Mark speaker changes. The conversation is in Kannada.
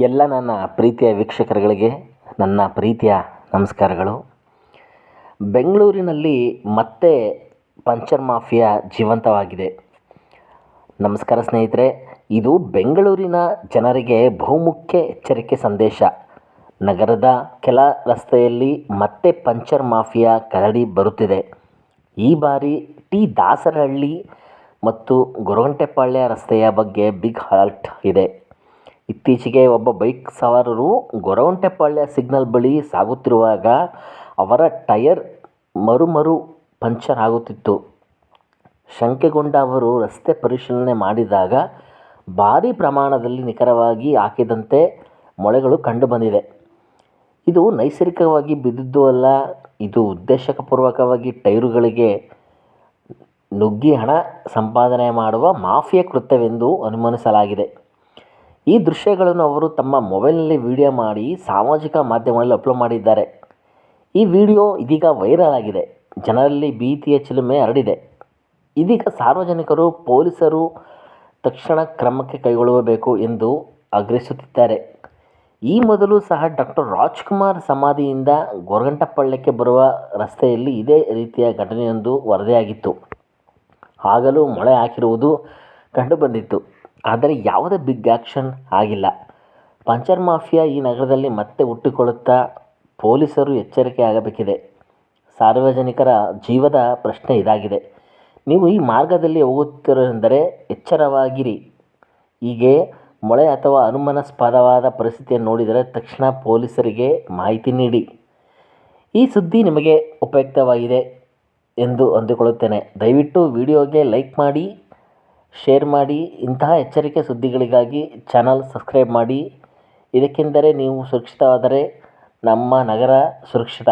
Speaker 1: ಎಲ್ಲ ನನ್ನ ಪ್ರೀತಿಯ ವೀಕ್ಷಕರುಗಳಿಗೆ ನನ್ನ ಪ್ರೀತಿಯ ನಮಸ್ಕಾರಗಳು. ಬೆಂಗಳೂರಿನಲ್ಲಿ ಮತ್ತೆ ಪಂಚರ್ ಮಾಫಿಯಾ ಜೀವಂತವಾಗಿದೆ. ನಮಸ್ಕಾರ ಸ್ನೇಹಿತರೆ, ಇದು ಬೆಂಗಳೂರಿನ ಜನರಿಗೆ ಬಹುಮುಖ್ಯ ಎಚ್ಚರಿಕೆ ಸಂದೇಶ. ನಗರದ ಕೆಲ ರಸ್ತೆಯಲ್ಲಿ ಮತ್ತೆ ಪಂಚರ್ ಮಾಫಿಯಾ ಕರಡಿ ಬರುತ್ತಿದೆ. ಈ ಬಾರಿ ಟಿ ದಾಸರಹಳ್ಳಿ ಮತ್ತು ಗೊರಗುಂಟೆಪಾಳ್ಯ ರಸ್ತೆಯ ಬಗ್ಗೆ ಬಿಗ್ ಅಲರ್ಟ್ ಇದೆ. ಇತ್ತೀಚೆಗೆ ಒಬ್ಬ ಬೈಕ್ ಸವಾರರು ಗೊರಗುಂಟೆಪಾಳ್ಯ ಸಿಗ್ನಲ್ ಬಳಿ ಸಾಗುತ್ತಿರುವಾಗ ಅವರ ಟೈರ್ ಮರು ಪಂಚರ್ ಆಗುತ್ತಿತ್ತು. ಶಂಕೆಗೊಂಡ ಅವರು ರಸ್ತೆ ಪರಿಶೀಲನೆ ಮಾಡಿದಾಗ ಭಾರೀ ಪ್ರಮಾಣದಲ್ಲಿ ನಿಖರವಾಗಿ ಹಾಕಿದಂತೆ ಮೊಳೆಗಳು ಕಂಡುಬಂದಿದೆ. ಇದು ನೈಸರ್ಗಿಕವಾಗಿ ಬಿದ್ದಿದ್ದು ಅಲ್ಲ, ಇದು ಉದ್ದೇಶಪೂರ್ವಕವಾಗಿ ಟೈರುಗಳಿಗೆ ನುಗ್ಗಿ ಹಣ ಸಂಪಾದನೆ ಮಾಡುವ ಮಾಫಿಯಾ ಕೃತ್ಯವೆಂದು ಅನುಮಾನಿಸಲಾಗಿದೆ. ಈ ದೃಶ್ಯಗಳನ್ನು ಅವರು ತಮ್ಮ ಮೊಬೈಲ್ನಲ್ಲಿ ವಿಡಿಯೋ ಮಾಡಿ ಸಾಮಾಜಿಕ ಮಾಧ್ಯಮಗಳಲ್ಲಿ ಅಪ್ಲೋಡ್ ಮಾಡಿದ್ದಾರೆ. ಈ ವಿಡಿಯೋ ಇದೀಗ ವೈರಲ್ ಆಗಿದೆ. ಜನರಲ್ಲಿ ಭೀತಿಯ ಚಿಲುಮೆ ಹರಡಿದೆ. ಇದೀಗ ಸಾರ್ವಜನಿಕರು ಪೊಲೀಸರು ತಕ್ಷಣ ಕ್ರಮಕ್ಕೆ ಕೈಗೊಳ್ಳಬೇಕು ಎಂದು ಆಗ್ರಹಿಸುತ್ತಿದ್ದಾರೆ. ಈ ಮೊದಲು ಸಹ ಡಾಕ್ಟರ್ ರಾಜ್ಕುಮಾರ್ ಸಮಾಧಿಯಿಂದ ಗೊರಗುಂಟೆಪಾಳ್ಯಕ್ಕೆ ಬರುವ ರಸ್ತೆಯಲ್ಲಿ ಇದೇ ರೀತಿಯ ಘಟನೆಯೊಂದು ವರದಿಯಾಗಿತ್ತು. ಆಗಲೂ ಮೊಳೆ ಹಾಕಿರುವುದು ಕಂಡುಬಂದಿತ್ತು. ಆದರೆ ಯಾವುದೇ ಬಿಗ್ ಆ್ಯಕ್ಷನ್ ಆಗಿಲ್ಲ. ಪಂಚರ್ ಮಾಫಿಯಾ ಈ ನಗರದಲ್ಲಿ ಮತ್ತೆ ಹುಟ್ಟಿಕೊಳ್ಳುತ್ತಾ? ಪೊಲೀಸರು ಎಚ್ಚರಿಕೆ ಆಗಬೇಕಿದೆ. ಸಾರ್ವಜನಿಕರ ಜೀವದ ಪ್ರಶ್ನೆ ಇದಾಗಿದೆ. ನೀವು ಈ ಮಾರ್ಗದಲ್ಲಿ ಹೋಗುತ್ತಿರುವೆಂದರೆ ಎಚ್ಚರವಾಗಿರಿ. ಹೀಗೆ ಮೊಳೆ ಅಥವಾ ಅನುಮಾನಾಸ್ಪದವಾದ ಪರಿಸ್ಥಿತಿಯನ್ನು ನೋಡಿದರೆ ತಕ್ಷಣ ಪೊಲೀಸರಿಗೆ ಮಾಹಿತಿ ನೀಡಿ. ಈ ಸುದ್ದಿ ನಿಮಗೆ ಉಪಯುಕ್ತವಾಗಿದೆ ಎಂದು ಅಂದುಕೊಳ್ಳುತ್ತೇನೆ. ದಯವಿಟ್ಟು ವಿಡಿಯೋಗೆ ಲೈಕ್ ಮಾಡಿ, ಶೇರ್ ಮಾಡಿ. ಇಂತಹ ಎಚ್ಚರಿಕೆ ಸುದ್ದಿಗಳಿಗಾಗಿ ಚಾನಲ್ ಸಬ್ಸ್ಕ್ರೈಬ್ ಮಾಡಿ. ಇದಕ್ಕೆಂದರೆ ನೀವು ಸುರಕ್ಷಿತವಾದರೆ ನಮ್ಮ ನಗರ ಸುರಕ್ಷಿತ.